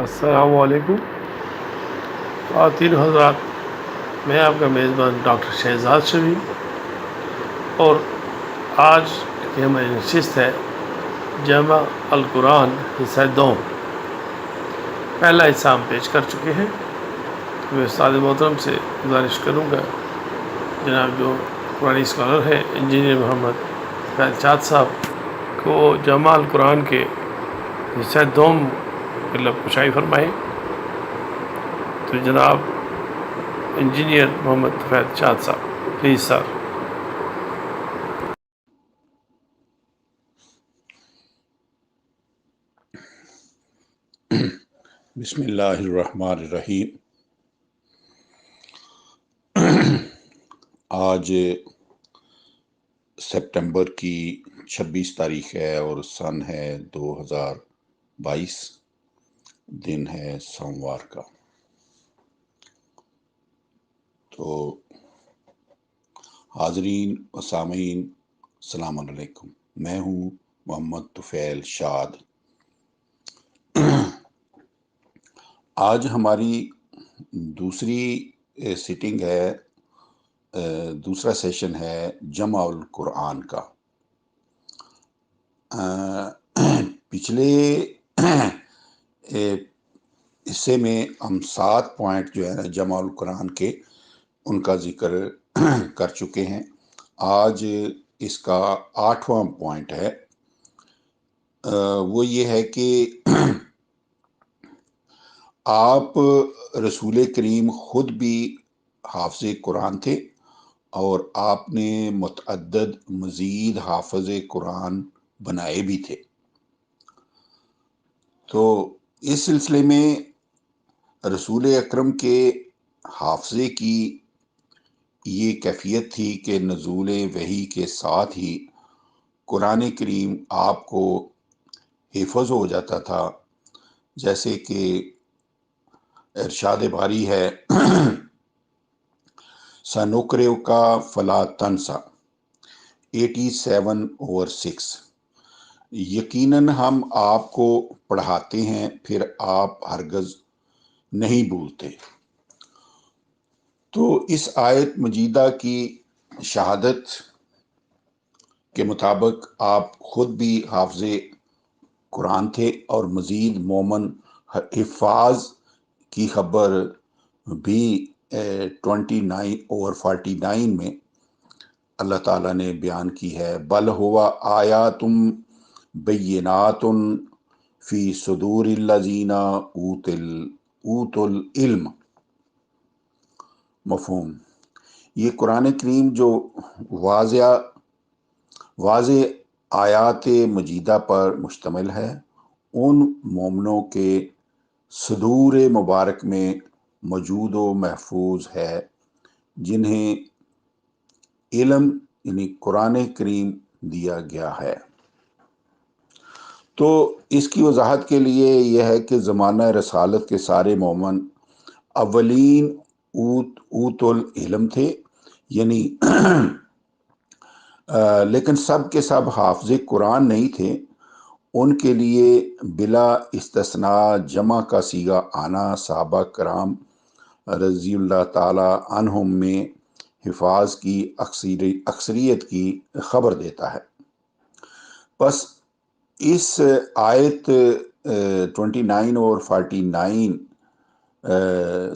السلام علیکم خواتین حضرات، میں آپ کا میزبان ڈاکٹر شہزاد شریف، اور آج کی ہماری نشست ہے جامع القرآن حصہ دوم۔ پہلا حصہ ہم پیش کر چکے ہیں۔ میں استاد محترم سے گزارش کروں گا، جناب جو قرآنی اسکالر ہیں انجینئر محمد فیض چاند صاحب کو جامع القرآن کے حصہ دوم مطلب کشائی فرمائیں۔ تو جناب انجینئر محمد فیض چاند صاحب، پلیز سر۔ بسم اللہ الرحمن الرحیم۔ آج سپٹمبر کی 26 تاریخ ہے اور سن ہے 2022، دن ہے سوموار کا۔ تو حاضرین و سامعین السلام علیکم، میں ہوں محمد طفیل شاد۔ آج ہماری دوسری سیٹنگ ہے، دوسرا سیشن ہے جمع القرآن کا۔ پچھلے حصے میں ہم 7 پوائنٹ جو ہے نا جمع القرآن کے، ان کا ذکر کر چکے ہیں۔ آج اس کا 8واں پوائنٹ ہے، وہ یہ ہے کہ آپ رسول کریم خود بھی حافظ قرآن تھے اور آپ نے متعدد مزید حافظ قرآن بنائے بھی تھے۔ تو اس سلسلے میں رسول اکرم کے حافظے کی یہ کیفیت تھی کہ نزول وحی کے ساتھ ہی قرآن کریم آپ کو حفظ ہو جاتا تھا، جیسے کہ ارشاد باری ہے سَنُقْرِئُکَ فَلَا تَنْسَى 87/6۔ یقیناً ہم آپ کو پڑھاتے ہیں پھر آپ ہرگز نہیں بھولتے۔ تو اس آیت مجیدہ کی شہادت کے مطابق آپ خود بھی حافظ قرآن تھے اور مزید مومن حفاظ کی خبر بھی 29/49 میں اللہ تعالیٰ نے بیان کی ہے۔ بل ہوا آیاتم بینات فی صدور الذین اوتوا العلم۔ مفہوم، یہ قرآن کریم جو واضح آیات مجیدہ پر مشتمل ہے، ان مومنوں کے صدور مبارک میں موجود و محفوظ ہے جنہیں علم یعنی قرآن کریم دیا گیا ہے۔ تو اس کی وضاحت کے لیے یہ ہے کہ زمانہ رسالت کے سارے مومن اولین اوت العلم تھے، یعنی لیکن سب کے سب حافظ قرآن نہیں تھے۔ ان کے لیے بلا استثناء جمع کا صیغہ آنا صحابہ کرام رضی اللہ تعالی عنہم میں حفاظ کی اکثریت کی خبر دیتا ہے۔ بس اس آیت 29 اور 49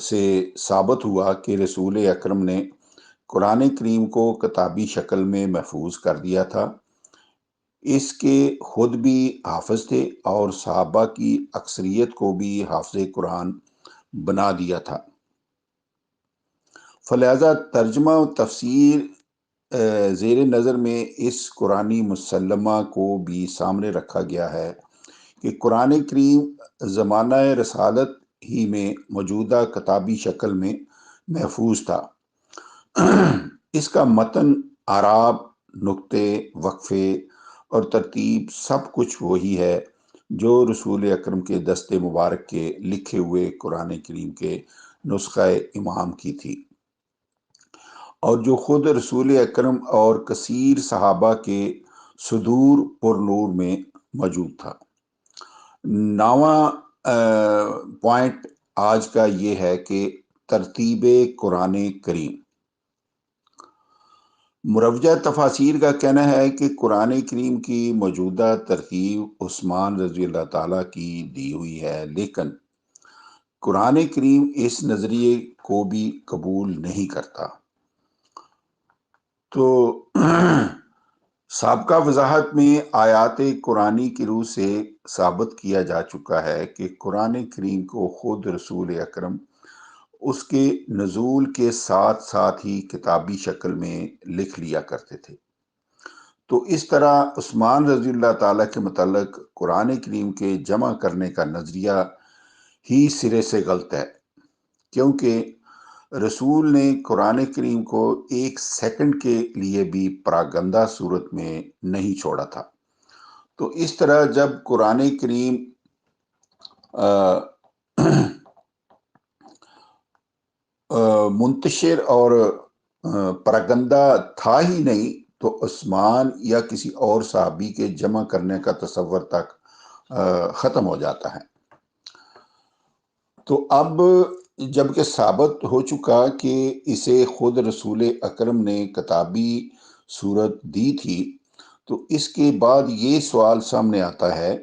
سے ثابت ہوا کہ رسول اکرم نے قرآن کریم کو کتابی شکل میں محفوظ کر دیا تھا۔ اس کے خود بھی حافظ تھے اور صحابہ کی اکثریت کو بھی حافظ قرآن بنا دیا تھا۔ فلہذا ترجمہ و تفسیر زیر نظر میں اس قرآنی مسلمہ کو بھی سامنے رکھا گیا ہے کہ قرآن کریم زمانہ رسالت ہی میں موجودہ کتابی شکل میں محفوظ تھا۔ اس کا متن، اعراب، نقطے، وقفے اور ترتیب سب کچھ وہی ہے جو رسول اکرم کے دست مبارک کے لکھے ہوئے قرآن کریم کے نسخہ امام کی تھی، اور جو خود رسول اکرم اور کثیر صحابہ کے صدور پر نور میں موجود تھا۔ 9واں پوائنٹ آج کا یہ ہے کہ ترتیب قرآن کریم۔ مروجہ تفاسیر کا کہنا ہے کہ قرآن کریم کی موجودہ ترتیب عثمان رضی اللہ تعالیٰ کی دی ہوئی ہے، لیکن قرآن کریم اس نظریے کو بھی قبول نہیں کرتا۔ تو سابقہ وضاحت میں آیات قرآنی کی روح سے ثابت کیا جا چکا ہے کہ قرآن کریم کو خود رسول اکرم اس کے نزول کے ساتھ ساتھ ہی کتابی شکل میں لکھ لیا کرتے تھے۔ تو اس طرح عثمان رضی اللہ تعالیٰ کے متعلق قرآن کریم کے جمع کرنے کا نظریہ ہی سرے سے غلط ہے، کیونکہ رسول نے قرآن کریم کو ایک سیکنڈ کے لیے بھی پراگندہ صورت میں نہیں چھوڑا تھا۔ تو اس طرح جب قرآن کریم منتشر اور پراگندہ تھا ہی نہیں، تو عثمان یا کسی اور صحابی کے جمع کرنے کا تصور تک ختم ہو جاتا ہے۔ تو اب جبکہ ثابت ہو چکا کہ اسے خود رسول اکرم نے کتابی صورت دی تھی، تو اس کے بعد یہ سوال سامنے آتا ہے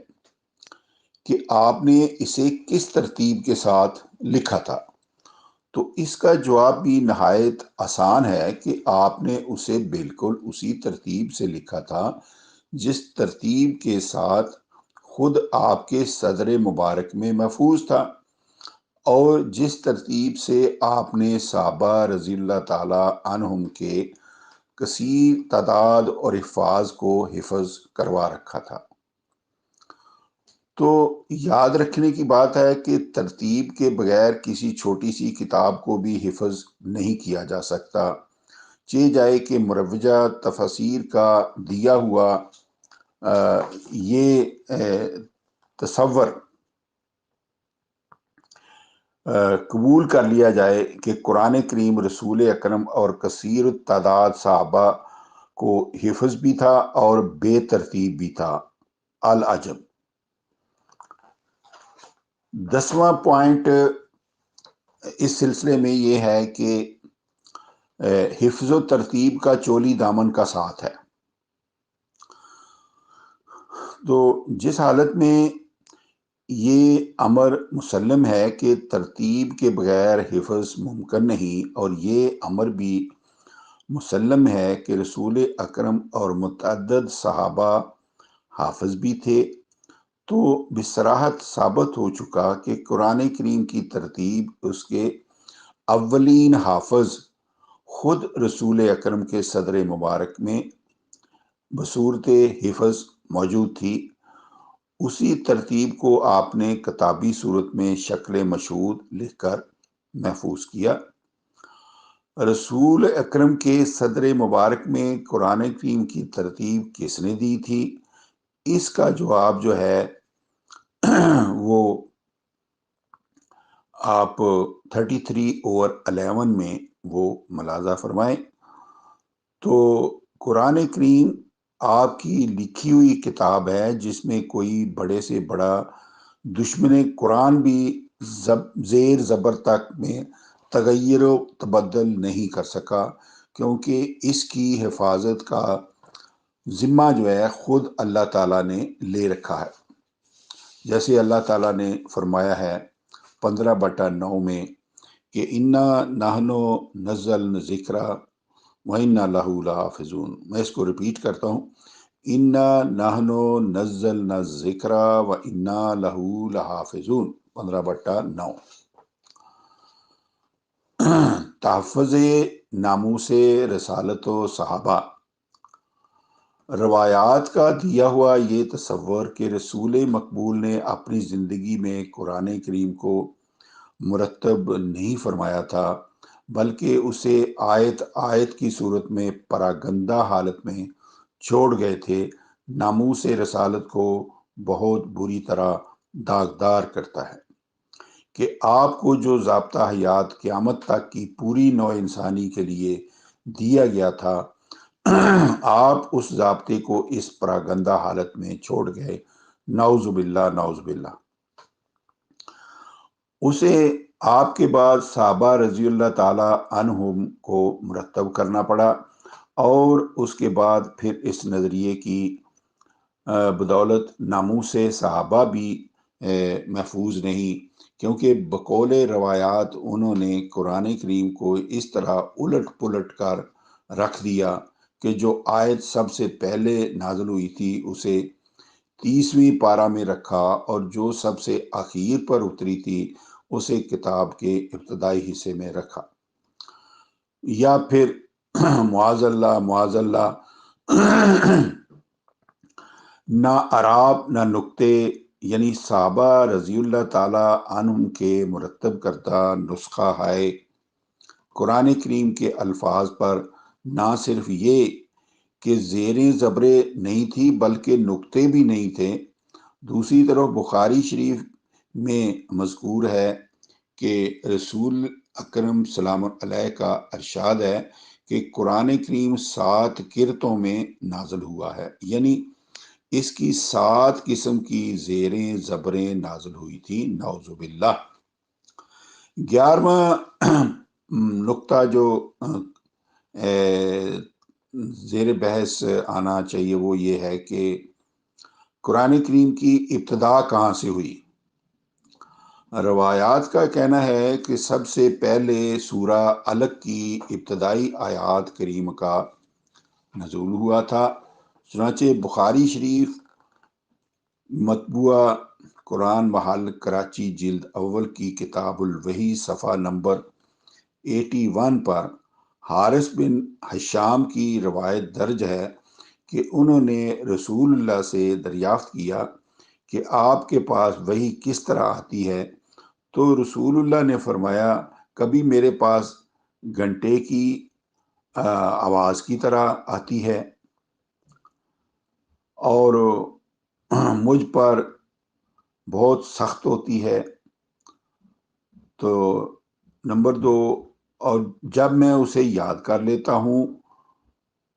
کہ آپ نے اسے کس ترتیب کے ساتھ لکھا تھا؟ تو اس کا جواب بھی نہایت آسان ہے کہ آپ نے اسے بالکل اسی ترتیب سے لکھا تھا جس ترتیب کے ساتھ خود آپ کے صدر مبارک میں محفوظ تھا، اور جس ترتیب سے آپ نے صحابہ رضی اللہ تعالیٰ عنہم کے کثیر تعداد اور حفاظ کو حفظ کروا رکھا تھا۔ تو یاد رکھنے کی بات ہے کہ ترتیب کے بغیر کسی چھوٹی سی کتاب کو بھی حفظ نہیں کیا جا سکتا، چاہے جائے کہ مروجہ تفاسیر کا دیا ہوا یہ تصور قبول کر لیا جائے کہ قرآن کریم رسول اکرم اور کثیر تعداد صحابہ کو حفظ بھی تھا اور بے ترتیب بھی تھا۔ العجب۔ 10واں پوائنٹ اس سلسلے میں یہ ہے کہ حفظ و ترتیب کا چولی دامن کا ساتھ ہے۔ تو جس حالت میں یہ امر مسلم ہے کہ ترتیب کے بغیر حفظ ممکن نہیں، اور یہ امر بھی مسلم ہے کہ رسول اکرم اور متعدد صحابہ حافظ بھی تھے، تو بصراحت ثابت ہو چکا کہ قرآن کریم کی ترتیب اس کے اولین حافظ خود رسول اکرم کے صدر مبارک میں بصورت حفظ موجود تھی۔ اسی ترتیب کو آپ نے کتابی صورت میں شکل مشہود لکھ کر محفوظ کیا۔ رسول اکرم کے صدر مبارک میں قرآن کریم کی ترتیب کس نے دی تھی؟ اس کا جواب جو ہے وہ آپ 33/11 میں وہ ملاحظہ فرمائیں۔ تو قرآن کریم آپ کی لکھی ہوئی کتاب ہے جس میں کوئی بڑے سے بڑا دشمن قرآن بھی زیر زبر تک میں تغیر و تبدل نہیں کر سکا، کیونکہ اس کی حفاظت کا ذمہ جو ہے خود اللہ تعالیٰ نے لے رکھا ہے۔ جیسے اللہ تعالیٰ نے فرمایا ہے 15/9 میں کہ اِنَّا نَحْنُ نَزَّلْنَا الذِّکْرَ وَإِنَّا لَهُ لَحَافِظُونَ۔ میں اس کو ریپیٹ کرتا ہوں، اِنَّا نَحْنُ نَزَّلْنَا الذِّکْرَ وَإِنَّا لَهُ لَحَافِظُونَ 15/9۔ تحفظ ناموس رسالت و صحابہ۔ روایات کا دیا ہوا یہ تصور کہ رسول مقبول نے اپنی زندگی میں قرآن کریم کو مرتب نہیں فرمایا تھا، بلکہ اسے آیت آیت کی صورت میں پراگندہ حالت میں چھوڑ گئے تھے، ناموس رسالت کو بہت بری طرح داغدار کرتا ہے کہ آپ کو جو ضابطہ حیات قیامت تک کی پوری نوع انسانی کے لیے دیا گیا تھا، آپ اس ضابطے کو اس پراگندہ حالت میں چھوڑ گئے۔ نعوذ باللہ، نعوذ باللہ۔ اسے آپ کے بعد صحابہ رضی اللہ تعالی عنہم کو مرتب کرنا پڑا، اور اس کے بعد پھر اس نظریے کی بدولت ناموس صحابہ بھی محفوظ نہیں، کیونکہ بقول روایات انہوں نے قرآن کریم کو اس طرح الٹ پلٹ کر رکھ دیا کہ جو آیت سب سے پہلے نازل ہوئی تھی اسے 30ویں پارہ میں رکھا، اور جو سب سے آخر پر اتری تھی اسے کتاب کے ابتدائی حصے میں رکھا، یا پھر معاذ اللہ نہ اعراب نہ نقطے، یعنی صحابہ رضی اللہ تعالی عنہم کے مرتب کردہ نسخہ ہائے قرآن کریم کے الفاظ پر نہ صرف یہ کہ زیریں زبریں نہیں تھی بلکہ نقطے بھی نہیں تھے۔ دوسری طرف بخاری شریف میں مذکور ہے کہ رسول اکرم سلام علیہ کا ارشاد ہے کہ قرآن کریم 7 قرتوں میں نازل ہوا ہے، یعنی اس کی 7 قسم کی زیریں زبریں نازل ہوئی تھی، نعوذ باللہ۔ 11واں نقطہ جو زیر بحث آنا چاہیے وہ یہ ہے کہ قرآن کریم کی ابتدا کہاں سے ہوئی؟ روایات کا کہنا ہے کہ سب سے پہلے سورہ علق کی ابتدائی آیات کریم کا نزول ہوا تھا، چنانچہ بخاری شریف مطبوعہ قرآن محل کراچی جلد اول کی کتاب الوحی صفحہ نمبر 81 پر حارث بن حشام کی روایت درج ہے کہ انہوں نے رسول اللہ سے دریافت کیا کہ آپ کے پاس وحی کس طرح آتی ہے، تو رسول اللہ نے فرمایا کبھی میرے پاس گھنٹے کی آواز کی طرح آتی ہے اور مجھ پر بہت سخت ہوتی ہے، تو نمبر 2، اور جب میں اسے یاد کر لیتا ہوں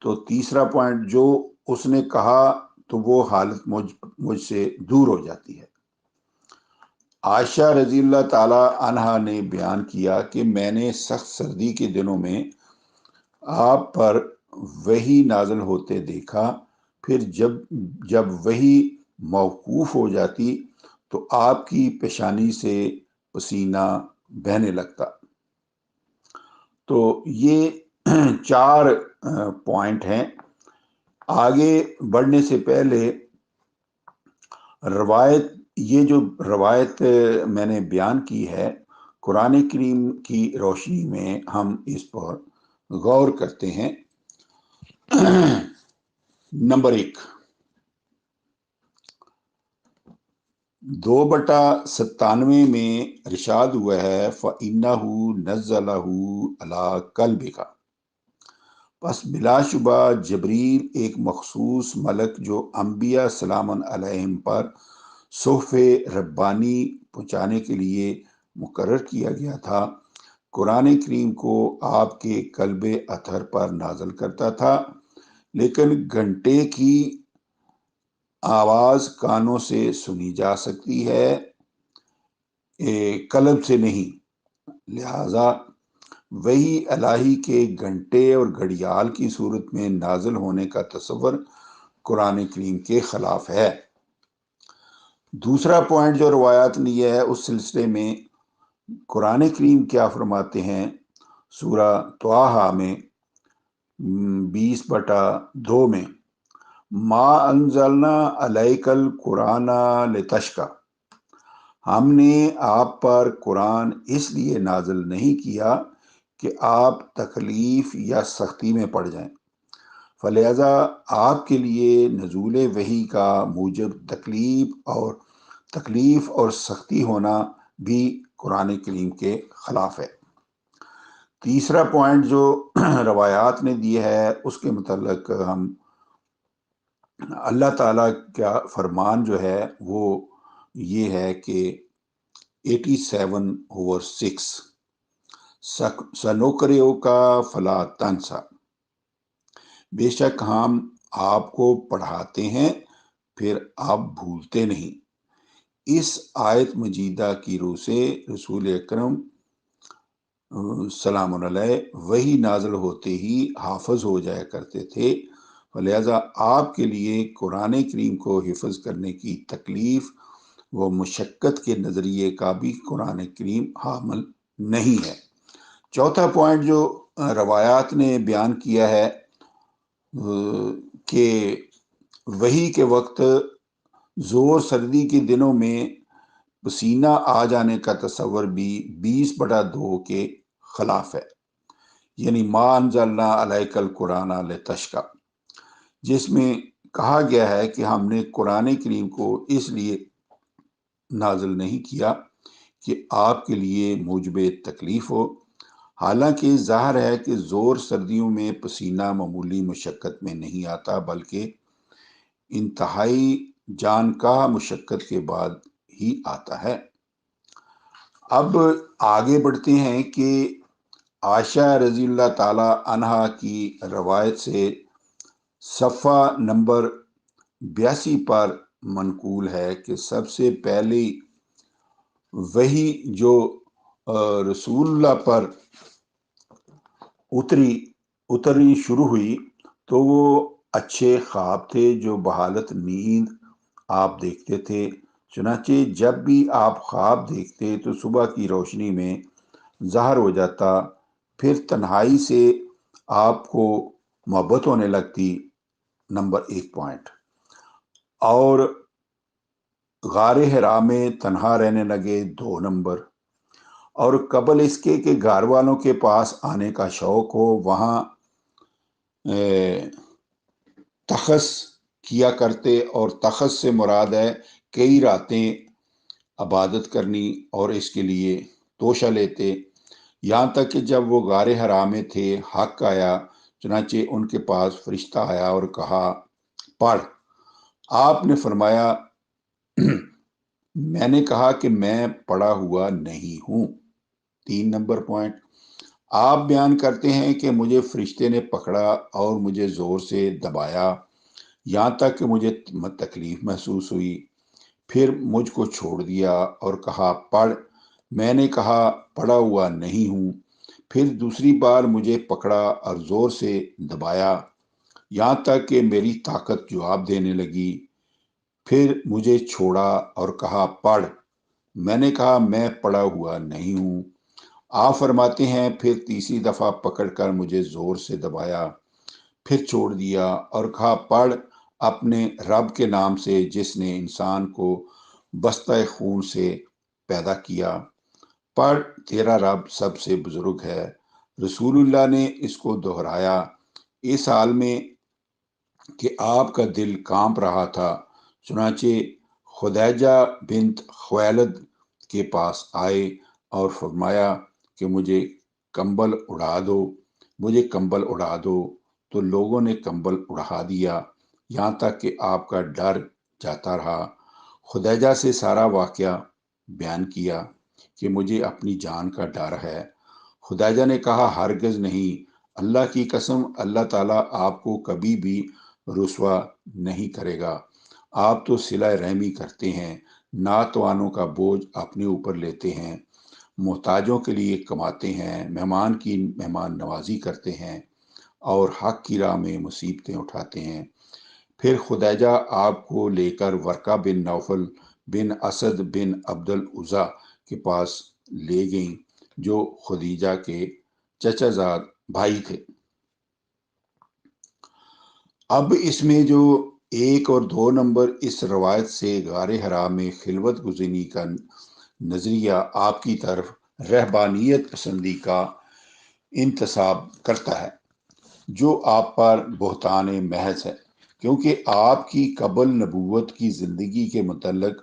تو تیسرا پوائنٹ جو اس نے کہا تو وہ حالت مجھ سے دور ہو جاتی ہے۔ عائشہ رضی اللہ تعالی عنہا نے بیان کیا کہ میں نے سخت سردی کے دنوں میں آپ پر وحی نازل ہوتے دیکھا، پھر جب وحی موقوف ہو جاتی تو آپ کی پیشانی سے پسینہ بہنے لگتا۔ تو یہ 4 پوائنٹ ہیں۔ آگے بڑھنے سے پہلے یہ جو روایت میں نے بیان کی ہے قرآن کریم کی روشنی میں ہم اس پر غور کرتے ہیں۔ نمبر 1، 2/97 میں ارشاد ہوا ہے فَإِنَّهُ نَزَّلَهُ عَلَىٰ قَلْبِكَ، پس بلا شبہ جبریل ایک مخصوص ملک جو انبیاء سلام علیہم پر صحف ربانی پہنچانے کے لیے مقرر کیا گیا تھا، قرآن کریم کو آپ کے قلب اطہر پر نازل کرتا تھا، لیکن گھنٹے کی آواز کانوں سے سنی جا سکتی ہے، قلب سے نہیں، لہذا وحی الہی کے گھنٹے اور گھڑیال کی صورت میں نازل ہونے کا تصور قرآن کریم کے خلاف ہے۔ دوسرا پوائنٹ جو روایات نے یہ ہے اس سلسلے میں قرآن کریم کیا فرماتے ہیں، سورہ طٰہٰ میں 20/2 میں ما انزلنا علیک القرآن لتشقی، ہم نے آپ پر قرآن اس لیے نازل نہیں کیا کہ آپ تکلیف یا سختی میں پڑ جائیں، فلہذا آپ کے لیے نزول وحی کا موجب تکلیف اور سختی ہونا بھی قرآن کریم کے خلاف ہے۔ تیسرا پوائنٹ جو روایات نے دی ہے اس کے متعلق ہم اللہ تعالیٰ کا فرمان جو ہے وہ یہ ہے کہ 87/6 سَنُقْرِئُکَ فَلَا تَنْسَى، بے شک ہم آپ کو پڑھاتے ہیں پھر آپ بھولتے نہیں، اس آیت مجیدہ کی روح سے رسول اکرم سلام علیہ وہی نازل ہوتے ہی حافظ ہو جایا کرتے تھے، لہذا آپ کے لیے قرآن کریم کو حفظ کرنے کی تکلیف و مشقت کے نظریے کا بھی قرآن کریم حامل نہیں ہے۔ چوتھا پوائنٹ جو روایات نے بیان کیا ہے کہ وحی کے وقت زور سردی کے دنوں میں پسینہ آ جانے کا تصور بھی 20/2 کے خلاف ہے، یعنی ما انزلنا علیک القرآن لتشقی، جس میں کہا گیا ہے کہ ہم نے قرآن کریم کو اس لیے نازل نہیں کیا کہ آپ کے لیے موجب تکلیف ہو، حالانکہ ظاہر ہے کہ زور سردیوں میں پسینہ معمولی مشقت میں نہیں آتا بلکہ انتہائی جان کا مشقت کے بعد ہی آتا ہے۔ اب آگے بڑھتے ہیں کہ عائشہ رضی اللہ تعالی عنہا کی روایت سے صفحہ نمبر 82 پر منقول ہے کہ سب سے پہلی وحی جو رسول اللہ پر اترنی شروع ہوئی تو وہ اچھے خواب تھے جو بحالت نیند آپ دیکھتے تھے، چنانچہ جب بھی آپ خواب دیکھتے تو صبح کی روشنی میں ظاہر ہو جاتا، پھر تنہائی سے آپ کو محبت ہونے لگتی، نمبر 1 پوائنٹ، اور غار حرا میں تنہا رہنے لگے، 2 نمبر، اور قبل اس کے کہ گھر والوں کے پاس آنے کا شوق ہو وہاں تخص کیا کرتے، اور تخص سے مراد ہے کئی راتیں عبادت کرنی اور اس کے لیے توشہ لیتے، یہاں تک کہ جب وہ غار حرا میں تھے حق آیا، چنانچہ ان کے پاس فرشتہ آیا اور کہا پڑھ، آپ نے فرمایا میں نے کہا کہ میں پڑھا ہوا نہیں ہوں، 3 نمبر پوائنٹ، آپ بیان کرتے ہیں کہ مجھے فرشتے نے پکڑا اور مجھے زور سے دبایا یہاں تک کہ مجھے تکلیف محسوس ہوئی، پھر مجھ کو چھوڑ دیا اور کہا پڑھ، میں نے کہا پڑھا ہوا نہیں ہوں، پھر دوسری بار مجھے پکڑا اور زور سے دبایا یہاں تک کہ میری طاقت جواب دینے لگی، پھر مجھے چھوڑا اور کہا پڑھ، میں نے کہا میں پڑھا ہوا نہیں ہوں، آپ فرماتے ہیں پھر تیسری دفعہ پکڑ کر مجھے زور سے دبایا، پھر چھوڑ دیا اور کہا پڑھ اپنے رب کے نام سے جس نے انسان کو بستہ خون سے پیدا کیا، پڑھ تیرا رب سب سے بزرگ ہے۔ رسول اللہ نے اس کو دہرایا اس حال میں کہ آپ کا دل کانپ رہا تھا، چنانچہ خدیجہ بنت خویلد کے پاس آئے اور فرمایا کہ مجھے کمبل اڑا دو، تو لوگوں نے کمبل اڑا دیا یہاں تک کہ آپ کا ڈر جاتا رہا۔ خدیجہ سے سارا واقعہ بیان کیا کہ مجھے اپنی جان کا ڈر ہے۔ خدیجہ نے کہا ہرگز نہیں، اللہ کی قسم اللہ تعالیٰ آپ کو کبھی بھی رسوا نہیں کرے گا، آپ تو صلہ رحمی کرتے ہیں، ناتوانوں کا بوجھ اپنے اوپر لیتے ہیں، محتاجوں کے لیے کماتے ہیں، مہمان کی مہمان نوازی کرتے ہیں اور حق کی راہ میں مصیبتیں اٹھاتے ہیں۔ پھر خدیجہ آپ کو لے کر ورقہ بن نوفل بن اسد بن عبد العزا کے پاس لے گئیں جو خدیجہ کے چچا زاد بھائی تھے۔ اب اس میں جو 1 اور 2 نمبر اس روایت سے غار حرا میں خلوت گزینی کا نظریہ آپ کی طرف رہبانیت پسندی کا انتساب کرتا ہے، جو آپ پر بہتان محض ہے، کیونکہ آپ کی قبل نبوت کی زندگی کے متعلق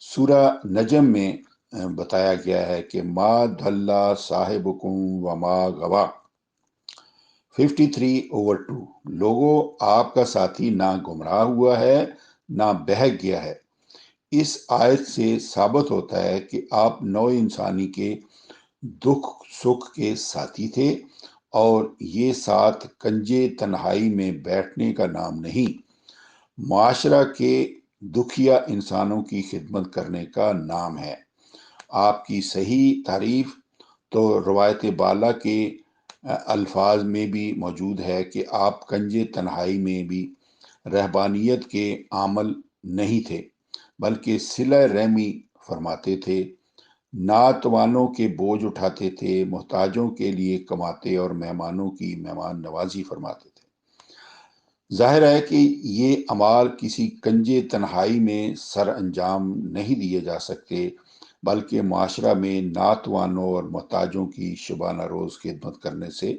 سورہ نجم میں بتایا گیا ہے کہ ما ضل صاحبکم وما غوی، 53/2، لوگوں آپ کا ساتھی نہ گمراہ ہوا ہے نہ بہک گیا ہے۔ اس آیت سے ثابت ہوتا ہے کہ آپ نوع انسانی کے دکھ سکھ کے ساتھی تھے، اور یہ ساتھ کنجے تنہائی میں بیٹھنے کا نام نہیں، معاشرہ کے دکھیا انسانوں کی خدمت کرنے کا نام ہے۔ آپ کی صحیح تعریف تو روایت بالا کے الفاظ میں بھی موجود ہے کہ آپ کنج تنہائی میں بھی رہبانیت کے عامل نہیں تھے، بلکہ صلہ رحمی فرماتے تھے، ناتوانوں کے بوجھ اٹھاتے تھے، محتاجوں کے لیے کماتے اور مہمانوں کی مہمان نوازی فرماتے تھے۔ ظاہر ہے کہ یہ اعمال کسی کنج تنہائی میں سر انجام نہیں دیے جا سکتے، بلکہ معاشرہ میں ناتوانوں اور محتاجوں کی شبانہ روز خدمت کرنے سے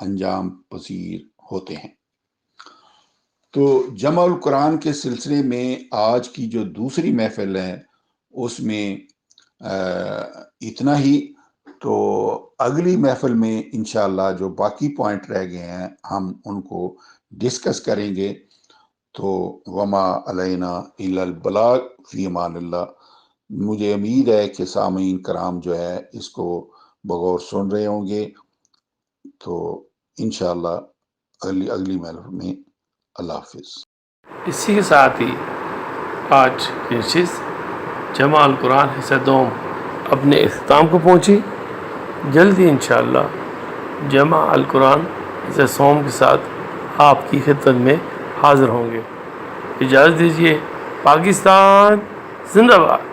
انجام پذیر ہوتے ہیں۔ تو جمع القرآن کے سلسلے میں آج کی جو دوسری محفل ہے اس میں اتنا ہی۔ تو اگلی محفل میں انشاءاللہ جو باقی پوائنٹ رہ گئے ہیں ہم ان کو ڈسکس کریں گے۔ تو وما علینا الا البلاغ، فی امان اللہ۔ مجھے امید ہے کہ سامعین کرام جو ہے اس کو بغور سن رہے ہوں گے۔ تو انشاءاللہ اگلی محفل میں اللہ حافظ۔ اسی کے ساتھ ہی آج کی نشست جمع القرآن حصہ دوم اپنے اختتام کو پہنچی۔ جلدی انشاءاللہ جمع القرآن حصہ سوم کے ساتھ آپ کی خدمت میں حاضر ہوں گے۔ اجازت دیجیے۔ پاکستان زندہ باد۔